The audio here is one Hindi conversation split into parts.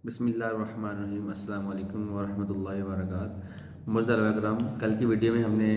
बिस्मिल्लाहिर्रहमानिर्रहीम अस्सलाम वालेकुम वरहमतुल्लाहि वबरकातुहू। मुअज़्ज़ज़ अकराम, कल की वीडियो में हमने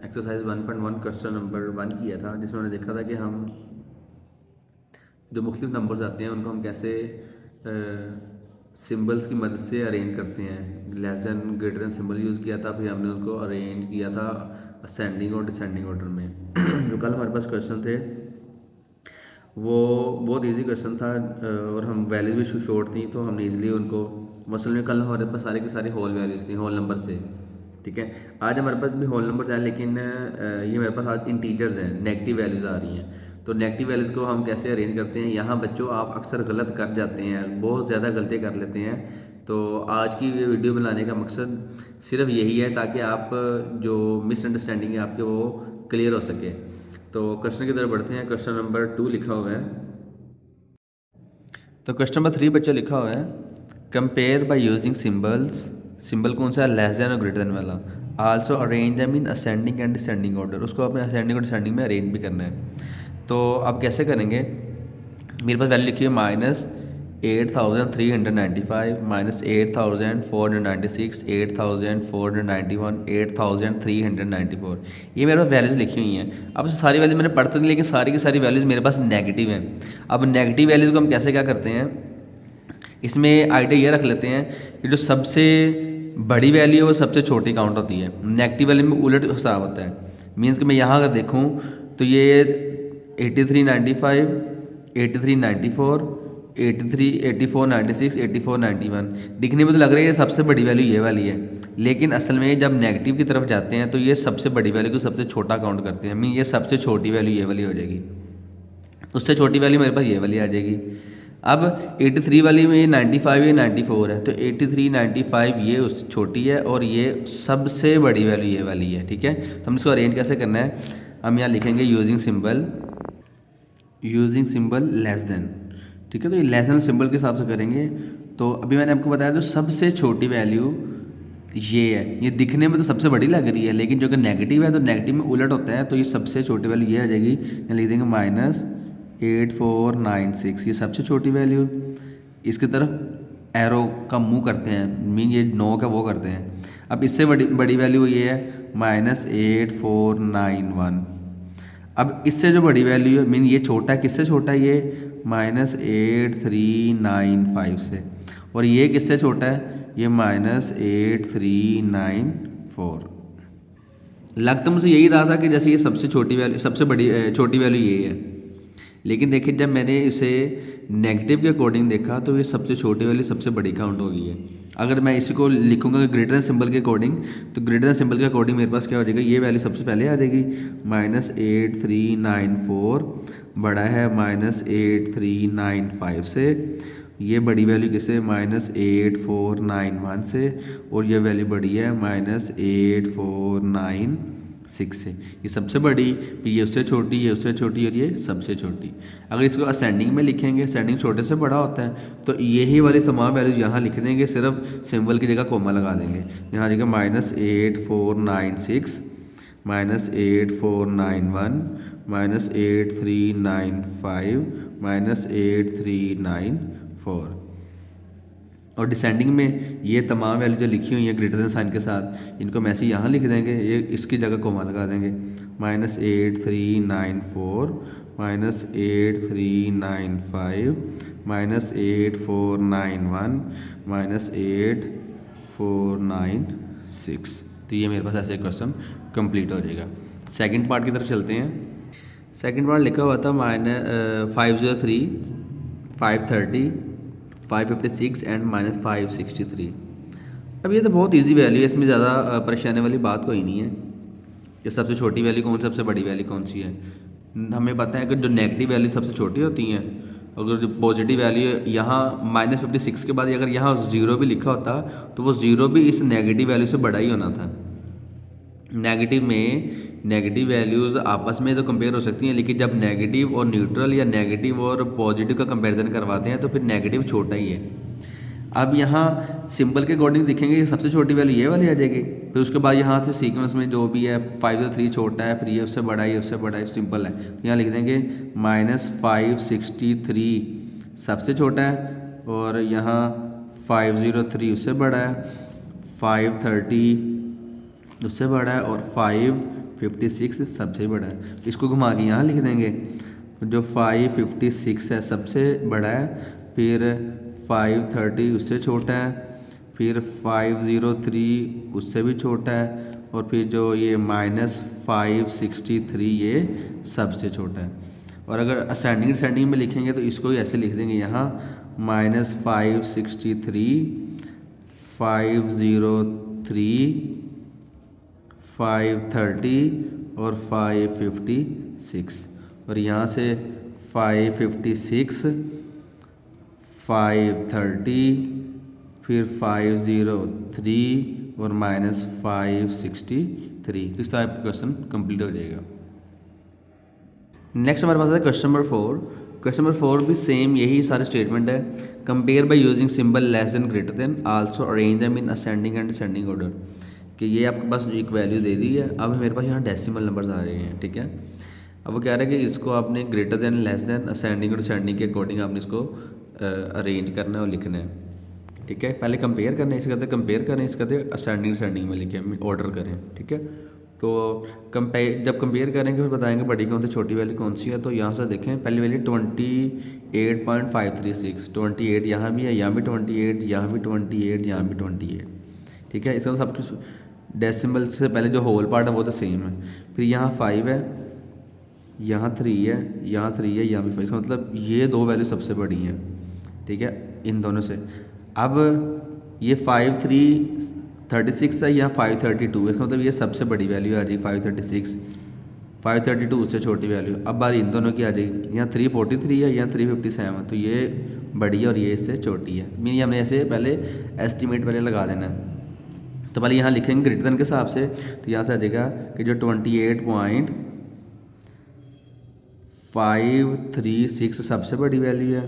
एक्सरसाइज 1.1 क्वेश्चन नंबर 1 किया था, जिसमें हमने देखा था कि हम जो मुख्तलिफ नंबर्स आते हैं उनको हम कैसे सिंबल्स की मदद से अरेंज करते हैं। Less than greater than symbol use किया था, फिर हमने उनको अरेंज किया था असेंडिंग और डिसेंडिंग ऑर्डर में। जो कल हमारे पास क्वेश्चन थे वो बहुत इजी क्वेश्चन था, और हम वैल्यूज भी शॉर्ट थी तो हमने इजीली उनको, मसल में कल हमारे पास सारे के सारे होल वैल्यूज थी, होल नंबर थे। ठीक है, आज हमारे पास भी होल नंबर्स हैं, लेकिन ये मेरे पास आज इंटीजर्स हैं, नेगेटिव वैल्यूज आ रही हैं। तो नेगेटिव वैल्यूज़ को हम कैसे अरेंज करते हैं, यहाँ बच्चों आप अक्सर गलत कर जाते हैं, बहुत ज़्यादा गलती कर लेते हैं। तो आज की वीडियो बनाने का मकसद सिर्फ यही है ताकि आप जो मिसअंडरस्टैंडिंग है आपके वो क्लियर हो सके। तो क्वेश्चन की तरफ बढ़ते हैं। क्वेश्चन नंबर 2 लिखा हुआ है। तो क्वेश्चन नंबर 3 बच्चा लिखा हुआ है, compare by using symbols. Symbol कौन सा है, लेस देन और ग्रेटर देन वाला। Also arrange them in ascending and descending order, उसको अपने असेंडिंग और डिसेंडिंग में अरेंज भी करना है। तो अब कैसे करेंगे, मेरे पास वैल्यू लिखी है -8,395, -8,496, 8,491, 8,394, ये मेरे पास वैल्यूज़ लिखी हुई हैं। अब सारी वैल्यूज़ मैंने पढ़ तो नहीं, लेकिन सारी की सारी वैल्यूज़ मेरे पास नेगेटिव हैं। अब नेगेटिव वैल्यूज़ को हम कैसे क्या करते हैं, इसमें आइडिया ये रख लेते हैं कि जो सबसे बड़ी वैल्यू है वो सबसे छोटी काउंट होती है। नेगेटिव वैल्यू में उलट हिसाब होता है। मीन्स कि मैं यहाँ अगर देखूँ तो ये 8395, 8394, 83, 8496, 8491 दिखने में तो लग रहा है ये सबसे बड़ी वैल्यू ये वाली है, लेकिन असल में जब नेगेटिव की तरफ जाते हैं तो ये सबसे बड़ी वैल्यू को सबसे छोटा काउंट करते हैं। मीन ये सबसे छोटी वैल्यू ये वाली हो जाएगी, उससे छोटी वाली मेरे पास ये वाली आ जाएगी। अब 83 वाली में ये 95 ये 94 है, तो 83 95 ये उस छोटी है और ये सबसे बड़ी वैल्यू ये वाली है। ठीक है, तो हम इसको अरेंज कैसे करना है, हम यहाँ लिखेंगे यूजिंग सिंबल लेस देन। ठीक है, तो ये लेस देन सिंबल के हिसाब से करेंगे। तो अभी मैंने आपको बताया जो सबसे छोटी वैल्यू ये है, ये दिखने में तो सबसे बड़ी लग रही है, लेकिन जो कि नेगेटिव है तो नेगेटिव में उलट होता है, तो ये सबसे छोटी वैल्यू ये आ जाएगी। यहाँ लिख देंगे -8496, ये सबसे छोटी वैल्यू। इसकी तरफ एरो का मुंह करते हैं, मीन ये 9 का वो करते हैं। अब इससे बड़ी बड़ी वैल्यू ये है -8491। अब इससे जो बड़ी वैल्यू है, मीन ये छोटा है, किससे छोटा है ये -8395 से, और ये किससे छोटा है ये -8394। लग तो मुझे यही रहा था कि जैसे ये सबसे छोटी वैल्यू, सबसे बड़ी छोटी वैल्यू ये है, लेकिन देखिए जब मैंने इसे नेगेटिव के अकॉर्डिंग देखा तो ये सबसे छोटी वाली सबसे बड़ी काउंट हो गई है। अगर मैं इसी को लिखूंगा ग्रेटर देन सिंबल के अकॉर्डिंग, तो ग्रेटर देन सिंबल के अकॉर्डिंग मेरे पास क्या हो जाएगा, ये वैल्यू सबसे पहले आ जाएगी। -8394 बड़ा है -8395 से, ये बड़ी वैल्यू किससे -8491 से, और ये वैल्यू बड़ी है -8496 से। ये सबसे बड़ी, फिर ये उससे छोटी, ये उससे छोटी, और ये सबसे छोटी। अगर इसको असेंडिंग में लिखेंगे, असेंडिंग छोटे से बड़ा होता है, तो यही वाली तमाम वैल्यूज यहाँ लिख देंगे, सिर्फ सिंबल की जगह कोमा लगा देंगे। यहाँ जगह -8496, -8491, -8395, -8394। और डिसेंडिंग में ये तमाम वैल्यू जो लिखी हुई हैं ग्रेटर देन साइन के साथ, इनको हम ऐसे यहाँ लिख देंगे, ये इसकी जगह कोमा लगा देंगे। -8394, -8395, -8491, -8496। तो ये मेरे पास ऐसे क्वेश्चन कंप्लीट हो जाएगा। सेकंड पार्ट की तरफ चलते हैं। सेकंड पार्ट लिखा हुआ था -503, 530, 556 एंड -563। अब ये तो बहुत इजी वैल्यू है, इसमें ज़्यादा परेशानी वाली बात कोई नहीं है कि सबसे छोटी वैल्यू कौन सी, सबसे बड़ी वैल्यू कौन सी है। हमें पता है कि जो नेगेटिव वैल्यू सबसे छोटी होती हैं, अगर जो पॉजिटिव वैल्यू है यहाँ -56 के बाद अगर यहाँ 0 भी लिखा होता तो वो 0 भी इस नेगेटिव वैल्यू से बड़ा ही होना था। नेगेटिव में नेगेटिव वैल्यूज़ आपस में तो कंपेयर हो सकती हैं, लेकिन जब नेगेटिव और न्यूट्रल या नेगेटिव और पॉजिटिव का कंपैरिजन करवाते हैं तो फिर नेगेटिव छोटा ही है। अब यहाँ सिंबल के अकॉर्डिंग दिखेंगे, सबसे छोटी वैल्यू ये वाली आ जाएगी। फिर उसके बाद यहाँ से सीक्वेंस में जो भी है 503 छोटा है, फिर ये उससे बड़ा है, ये उससे बड़ा है, सिंपल है। तो यहाँ लिख देंगे -563 सबसे छोटा है, और यहाँ 503 उससे बड़ा है, 530 उससे बड़ा है और 556 सबसे बड़ा है। इसको घुमा के यहाँ लिख देंगे, जो 556 है सबसे बड़ा है, फिर 530 उससे छोटा है, फिर 503 उससे भी छोटा है, और फिर जो ये -563 ये सबसे छोटा है। और अगर असेंडिंग डिसेंडिंग में लिखेंगे तो इसको ही ऐसे लिख देंगे यहाँ -563, 503, 530 और 556, और यहाँ से 556, 530, फिर 503 और -563। तो इस तरह आपका क्वेश्चन कंप्लीट हो जाएगा। नेक्स्ट हमारे पास है क्वेश्चन नंबर 4। क्वेश्चन नंबर 4 भी सेम यही सारे स्टेटमेंट है। Compare by using symbol less than greater than, also arrange them in ascending and descending order. कि ये आपके पास एक वैल्यू दे दी है, अब मेरे पास यहाँ डेसिमल नंबर्स आ रहे हैं, ठीक है। अब वो कह रहा है कि इसको आपने greater than, less than, ascending और डिसेंडिंग के अकॉर्डिंग आपने इसको अरेंज करना है और लिखना है, ठीक है। पहले कंपेयर करना है, इसके कहते कंपेयर करें, इसके कहते असेंडिंग डिसेंडिंग में लिखें, ऑर्डर करें, ठीक है। तो जब कंपेयर करेंगे फिर बताएंगे बड़ी कौन सी छोटी वैल्यू कौन सी है। तो यहाँ से देखें, पहली वैल्यू 28.536, 28 यहाँ भी है, यहाँ भी 28, यहाँ भी 28, यहाँ भी 28, ठीक है। इसका सब कुछ डेसिमल से पहले जो होल पार्ट है वो तो सेम है। फिर यहाँ 5 है, यहाँ 3 है, यहाँ 3 है, यहाँ भी 5। इसका मतलब ये दो वैल्यू सबसे बड़ी हैं, ठीक है, इन दोनों से। अब ये 536 है, यहाँ 532 है, इसका मतलब ये सबसे बड़ी वैल्यू आ जाएगी 536, 532 उससे छोटी वैल्यू। अब बारी इन दोनों की आ जाएगी, यहाँ 343 है, यहाँ 357 है, तो ये बड़ी है और ये इससे छोटी है। मीन हमने ऐसे पहले एस्टिमेट पहले लगा देना है। तो पहले यहाँ लिखेंगे ग्रेटर देन के हिसाब से, तो यहाँ से आ जाएगा कि जो 28.536 सबसे बड़ी वैल्यू है,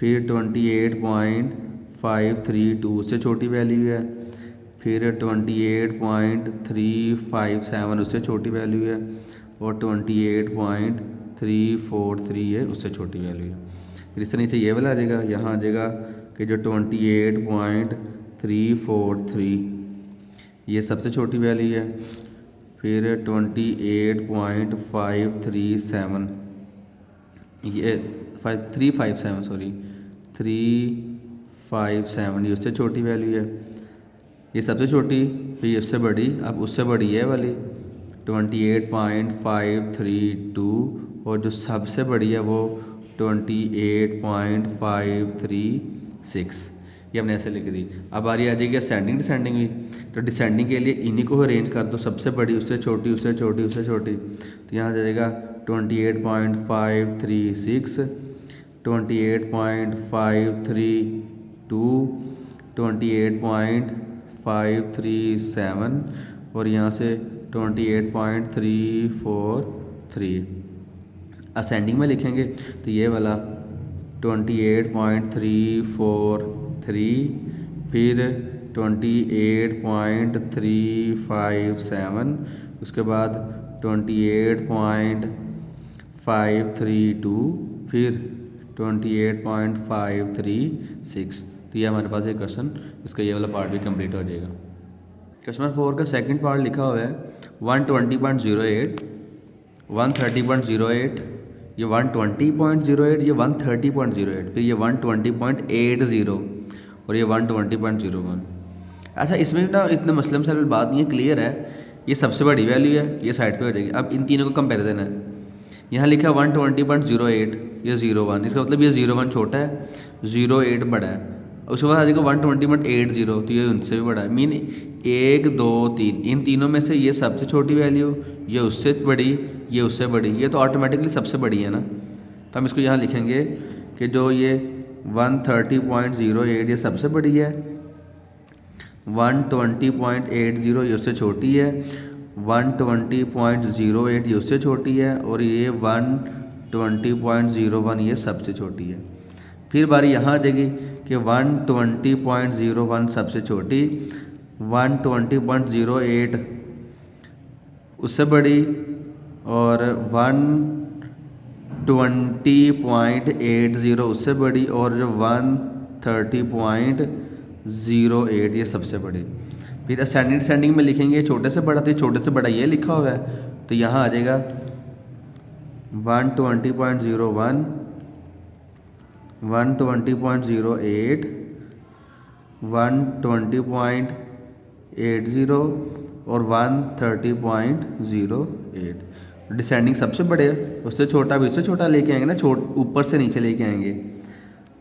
फिर 28.532 उससे छोटी वैल्यू है, फिर 28.357 उससे छोटी वैल्यू है, और 28.343 है उससे छोटी वैल्यू है। फिर इससे नीचे ये वाला आ जाएगा, यहाँ आ जाएगा कि जो 28.343 ये सबसे छोटी वैल्यू है, फिर 28.537 ये 357 सॉरी 357 ये उससे छोटी वैल्यू है, ये सबसे छोटी, फिर उससे बड़ी, अब उससे बड़ी है वाली 28.532, और जो सबसे बड़ी है वो 28.536। ये हमने ऐसे लिख दी। अब आ जाएगी असेंडिंग डिसेंडिंग भी। तो डिसेंडिंग के लिए इन्हीं को अरेंज कर दो, सबसे बड़ी उससे छोटी, उससे छोटी, उससे छोटी। तो यहाँ आ जाएगा 28.536, 28.532, 28.537 और यहाँ से 28.343। असेंडिंग में लिखेंगे तो ये वाला 28.343, फिर 28.357, उसके बाद 28.532, फिर 28.536। तो ये हमारे पास एक क्वेश्चन, इसका ये वाला पार्ट भी कंप्लीट हो जाएगा। क्वेश्चन नंबर 4 का सेकंड पार्ट लिखा हुआ है 120.08, 130.08, ये 120.08, ये 130.08, फिर ये 120.80 और ये 120.01। अच्छा, इसमें ना इतने मसले मसाइल बात नहीं है, क्लियर है। ये सबसे बड़ी वैल्यू है, ये साइड पे हो जाएगी। अब इन तीनों को कंपेयर देना है। यहाँ लिखा है 120.08, ये 01, इसका मतलब ये 01 छोटा है, 08 बड़ा है। उसके बाद आ जाएगा 120.80, तो ये उनसे भी बड़ा है। मीन 1 2 3, इन तीनों में से ये सबसे छोटी वैल्यू, ये उससे बड़ी, ये उससे बड़ी, ये तो ऑटोमेटिकली सबसे बड़ी है ना। तो हम इसको यहाँ लिखेंगे कि जो ये 130.08 ये सबसे बड़ी है, 120.80 ये उससे छोटी है, 120.08 ये उससे छोटी है, और ये 120.01 ये सबसे छोटी है। फिर बारी यहाँ आ जाएगी कि 120.01 सबसे छोटी, 120.08 उससे बड़ी, और 120.80 उससे बड़ी, और जो 130.08 0.08 ये सबसे बड़ी। फिर असेंडिंग डिसेंडिंग में लिखेंगे छोटे से बड़ा, तो ये छोटे से बड़ा ये लिखा हुआ है, तो यहाँ आ जाएगा 120.01, 120.08, 120.80 और 130.08। डिसेंडिंग सबसे बड़े है, उससे छोटा भी उससे छोटा लेके आएंगे ना, ऊपर से नीचे लेके आएंगे,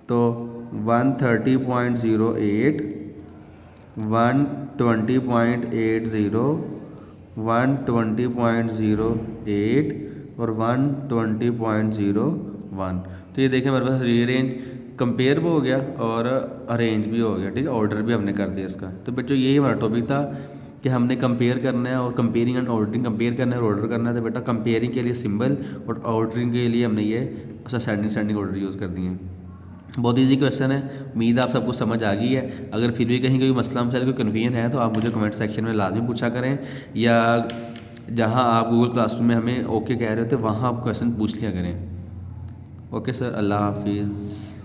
तो 130.08, 120.80, 120.08 और 120.01। तो ये देखें हमारे पास रीअरेंज कंपेयर भी हो गया और अरेंज भी हो गया, ठीक है, ऑर्डर भी हमने कर दिया इसका। तो बच्चों यही हमारा टॉपिक था कि हमने कंपेयर करना है और कंपेयरिंग एंड ऑर्डरिंग, कंपेयर करना है और ऑर्डर करना है। तो बेटा कंपेयरिंग के लिए सिंबल और ऑर्डरिंग के लिए हमने ये असेंडिंग ऑर्डर यूज़ कर दिए हैं। बहुत इजी क्वेश्चन है, उम्मीद आप सबको समझ आ गई है। अगर फिर भी कहीं कोई मसला मसाइल कोई कन्फ्यूजन है तो आप मुझे कमेंट सेक्शन में लाजमी पूछा करें, या जहां आप गूगल क्लासरूम में हमें ओके कह रहे होते वहाँ आप क्वेश्चन पूछ लिया करें। ओके सर, अल्लाह हाफिज़।